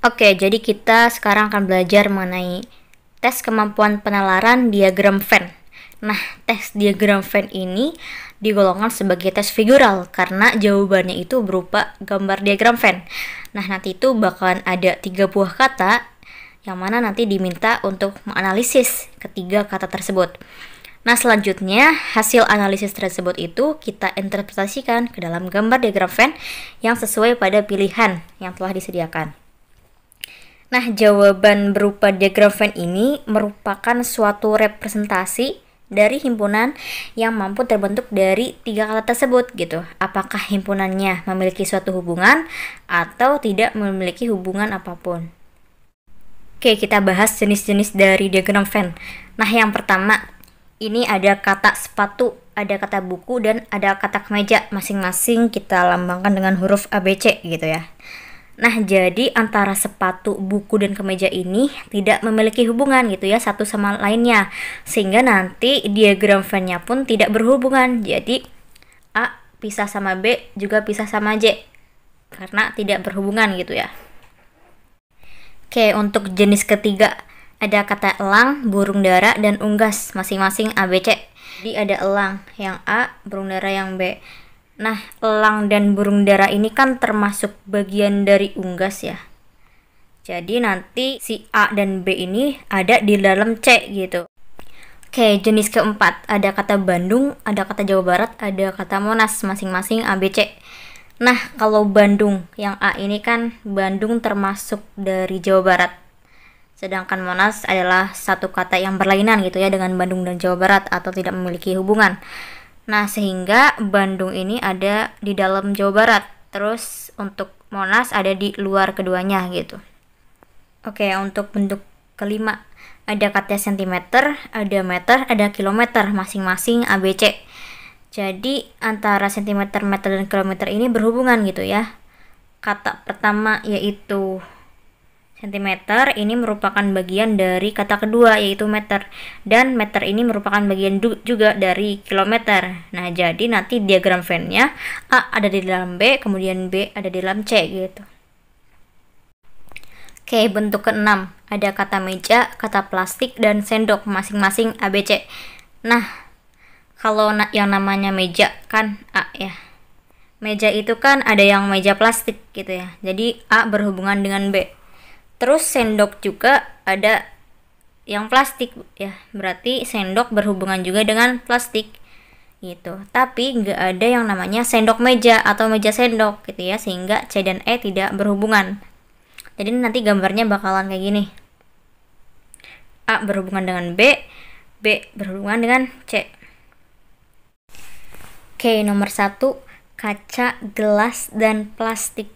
Oke, jadi kita sekarang akan belajar mengenai tes kemampuan penalaran diagram Venn. Nah, tes diagram Venn ini digolongkan sebagai tes figural karena jawabannya itu berupa gambar diagram Venn. Nah, nanti itu bakalan ada 3 buah kata yang mana nanti diminta untuk menganalisis ketiga kata tersebut. Nah, selanjutnya hasil analisis tersebut itu kita interpretasikan ke dalam gambar diagram Venn yang sesuai pada pilihan yang telah disediakan. Nah, jawaban berupa diagram Venn ini merupakan suatu representasi dari himpunan yang mampu terbentuk dari 3 kata tersebut gitu. Apakah himpunannya memiliki suatu hubungan atau tidak memiliki hubungan apapun. Oke, kita bahas jenis-jenis dari diagram Venn. Nah, yang pertama, ini ada kata sepatu, ada kata buku, dan ada kata kemeja. Masing-masing kita lambangkan dengan huruf ABC gitu ya. Nah, jadi antara sepatu, buku, dan kemeja ini tidak memiliki hubungan gitu ya satu sama lainnya. Sehingga nanti diagram Venn-nya pun tidak berhubungan. Jadi A pisah sama B juga pisah sama J karena tidak berhubungan gitu ya. Oke, untuk jenis ketiga ada kata elang, burung dara, dan unggas masing-masing ABC. Jadi ada elang yang A, burung dara yang B. Nah, elang dan burung dara ini kan termasuk bagian dari unggas ya. Jadi nanti si A dan B ini ada di dalam C gitu. Oke, jenis keempat ada kata Bandung, ada kata Jawa Barat, ada kata Monas masing-masing ABC. Nah, kalau Bandung yang A ini kan Bandung termasuk dari Jawa Barat. Sedangkan Monas adalah satu kata yang berlainan gitu ya dengan Bandung dan Jawa Barat atau tidak memiliki hubungan. Nah, sehingga Bandung ini ada di dalam Jawa Barat. Terus untuk Monas ada di luar keduanya gitu. Oke, untuk bentuk kelima ada kata sentimeter, ada meter, ada kilometer masing-masing ABC. Jadi antara sentimeter, meter, dan kilometer ini berhubungan gitu ya. Kata pertama yaitu sentimeter ini merupakan bagian dari kata kedua yaitu meter, dan meter ini merupakan bagian juga dari kilometer. Nah, jadi nanti diagram Venn-nya A ada di dalam B, kemudian B ada di dalam C gitu. Oke, bentuk keenam ada kata meja, kata plastik, dan sendok masing-masing ABC. Nah, kalau yang namanya meja kan A ya. Meja itu kan ada yang meja plastik gitu ya. Jadi A berhubungan dengan B. Terus sendok juga ada yang plastik ya, berarti sendok berhubungan juga dengan plastik gitu. Tapi nggak ada yang namanya sendok meja atau meja sendok gitu ya, sehingga C dan E tidak berhubungan. Jadi nanti gambarnya bakalan kayak gini. A berhubungan dengan B, B berhubungan dengan C. Oke, nomor 1, kaca, gelas, dan plastik.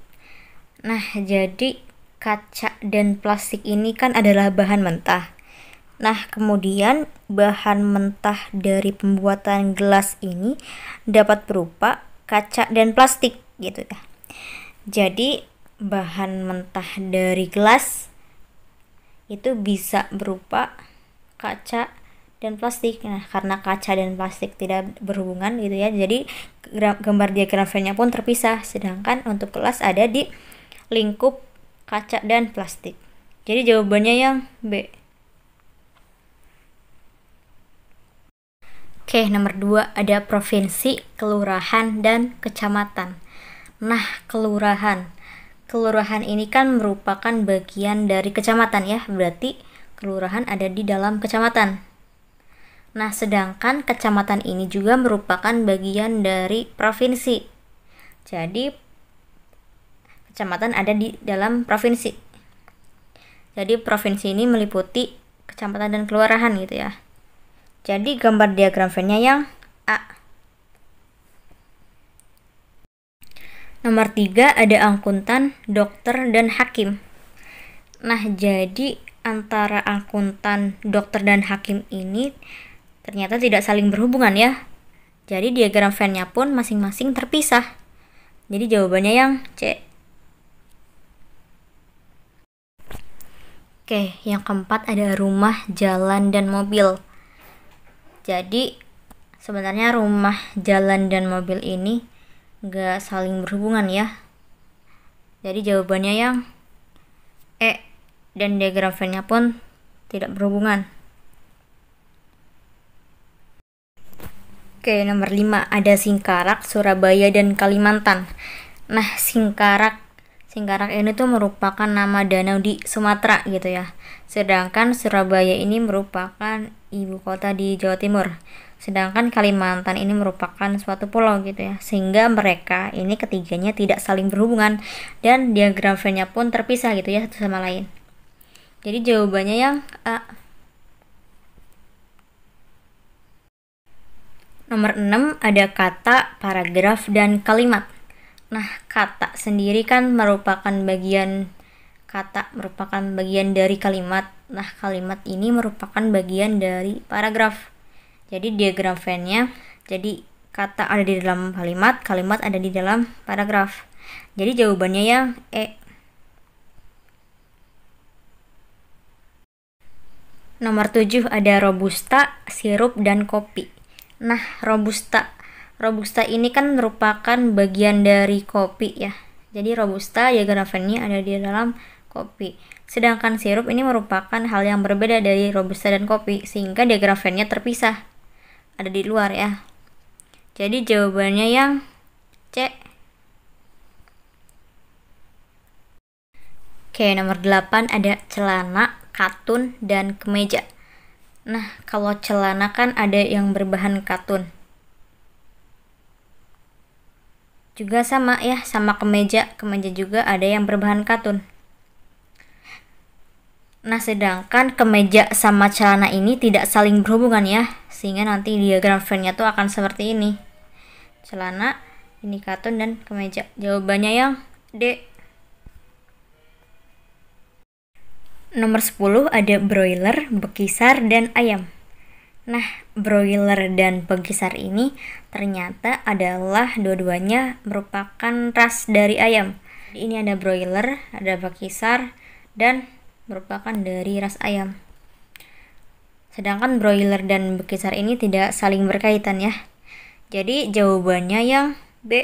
Nah, jadi kaca dan plastik ini kan adalah bahan mentah. Nah, kemudian bahan mentah dari pembuatan gelas ini dapat berupa kaca dan plastik gitu ya. Jadi bahan mentah dari gelas itu bisa berupa kaca dan plastik. Nah, karena kaca dan plastik tidak berhubungan gitu ya, jadi gambar diagram Venn-nya pun terpisah. Sedangkan untuk gelas ada di lingkup kaca dan plastik. Jadi jawabannya yang B. Oke, nomor 2 ada provinsi, kelurahan, dan kecamatan. Nah, kelurahan. Kelurahan ini kan merupakan bagian dari kecamatan ya, berarti kelurahan ada di dalam kecamatan. Nah, sedangkan kecamatan ini juga merupakan bagian dari provinsi. Jadi kecamatan ada di dalam provinsi. Jadi provinsi ini meliputi kecamatan dan kelurahan gitu ya. Jadi gambar diagram Venn-nya yang A. Nomor 3 ada akuntan, dokter, dan hakim. Nah, jadi antara akuntan, dokter, dan hakim ini ternyata tidak saling berhubungan ya. Jadi diagram Venn-nya pun masing-masing terpisah. Jadi jawabannya yang C. Oke, yang keempat ada rumah, jalan, dan mobil. Jadi sebenarnya rumah, jalan, dan mobil ini nggak saling berhubungan ya. Jadi jawabannya yang E, dan diagram Venn-nya pun tidak berhubungan. Oke, nomor 5 ada Singkarak, Surabaya, dan Kalimantan. Nah, Singkarak ini tuh merupakan nama danau di Sumatera gitu ya. Sedangkan Surabaya ini merupakan ibu kota di Jawa Timur. Sedangkan Kalimantan ini merupakan suatu pulau gitu ya. Sehingga mereka ini ketiganya tidak saling berhubungan dan diagram Venn-nya pun terpisah gitu ya satu sama lain. Jadi jawabannya yang A. Nomor 6 ada kata, paragraf, dan kalimat. Nah, kata sendiri kan merupakan bagian dari kalimat. Nah, kalimat ini merupakan bagian dari paragraf. Jadi diagram Venn-nya, jadi kata ada di dalam kalimat, kalimat ada di dalam paragraf. Jadi jawabannya yang E. Nomor 7 ada robusta, sirup, dan kopi. Nah, robusta ini kan merupakan bagian dari kopi ya. Jadi robusta diagram Venn-nya ada di dalam kopi. Sedangkan sirup ini merupakan hal yang berbeda dari robusta dan kopi, sehingga diagram Venn-nya terpisah, ada di luar ya. Jadi jawabannya yang C. Oke, nomor 8 ada celana, katun, dan kemeja. Nah, kalau celana kan ada yang berbahan katun. Juga sama ya, sama kemeja juga ada yang berbahan katun. Nah, sedangkan kemeja sama celana ini tidak saling berhubungan ya, sehingga nanti diagram Venn-nya tuh akan seperti ini. Celana, ini katun, dan kemeja. Jawabannya yang D. Nomor 10 ada broiler, bekisar, dan ayam. Nah, broiler dan bekisar ini ternyata adalah dua-duanya merupakan ras dari ayam. Ini ada broiler, ada bekisar, dan merupakan dari ras ayam. Sedangkan broiler dan bekisar ini tidak saling berkaitan ya. Jadi jawabannya yang B.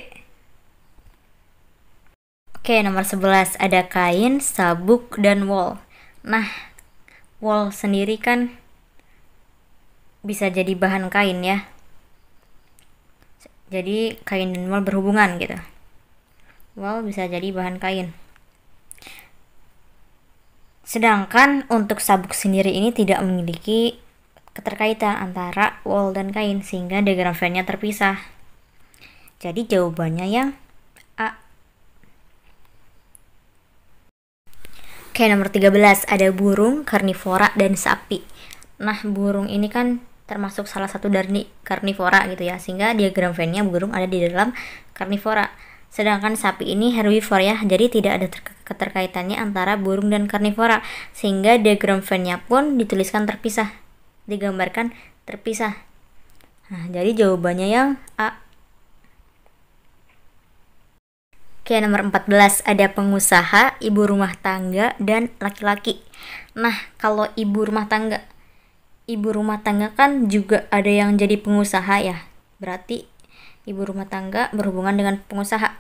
Oke, nomor 11 ada kain, sabuk, dan wol. Nah, wol sendiri kan bisa jadi bahan kain ya. Jadi kain dan wol berhubungan gitu. Wol bisa jadi bahan kain. Sedangkan untuk sabuk sendiri ini tidak memiliki keterkaitan antara wol dan kain, sehingga diagram Venn-nya terpisah. Jadi jawabannya yang A. Oke, nomor 13 ada burung, karnivora, dan sapi. Nah, burung ini kan termasuk salah satu dari karnivora gitu ya, sehingga diagram Venn-nya burung ada di dalam karnivora. Sedangkan sapi ini herbivora ya, jadi tidak ada keterkaitannya antara burung dan karnivora, sehingga diagram Venn-nya pun dituliskan terpisah, digambarkan terpisah. Nah, jadi jawabannya yang A. Oke, nomor 14 ada pengusaha, ibu rumah tangga, dan laki-laki. Nah, kalau ibu rumah tangga kan juga ada yang jadi pengusaha ya. Berarti ibu rumah tangga berhubungan dengan pengusaha.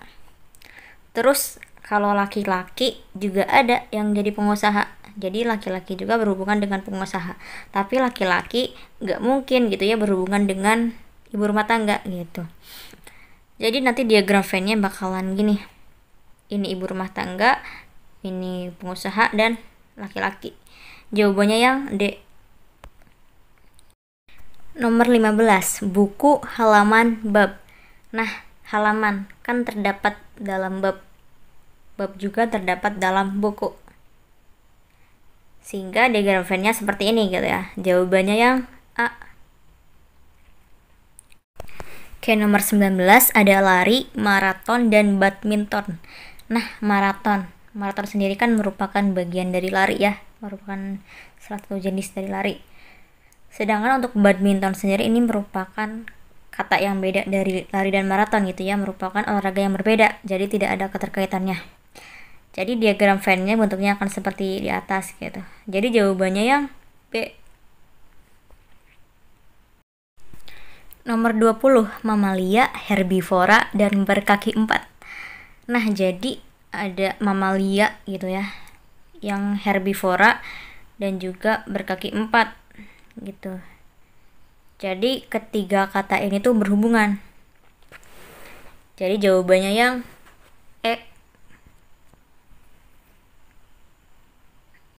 Terus kalau laki-laki juga ada yang jadi pengusaha. Jadi laki-laki juga berhubungan dengan pengusaha. Tapi laki-laki nggak mungkin gitu ya berhubungan dengan ibu rumah tangga gitu. Jadi nanti diagram Venn-nya bakalan gini. Ini ibu rumah tangga, ini pengusaha, dan laki-laki. Jawabannya yang D. Nomor 15, buku, halaman, bab. Nah, halaman kan terdapat dalam bab. Bab juga terdapat dalam buku. Sehingga diagram Venn-nya seperti ini gitu ya. Jawabannya yang A. Oke, nomor 19 ada lari, maraton, dan badminton. Nah, maraton sendiri kan merupakan bagian dari lari ya, merupakan salah satu jenis dari lari. Sedangkan untuk badminton sendiri ini merupakan kata yang beda dari lari dan maraton gitu ya, merupakan olahraga yang berbeda, jadi tidak ada keterkaitannya. Jadi diagram Venn-nya bentuknya akan seperti di atas gitu. Jadi jawabannya yang B. Nomor 20, mamalia, herbivora, dan berkaki 4. Nah, jadi ada mamalia gitu ya. yang herbivora dan juga berkaki 4 gitu. Jadi ketiga kata ini tuh berhubungan. Jadi jawabannya yang E,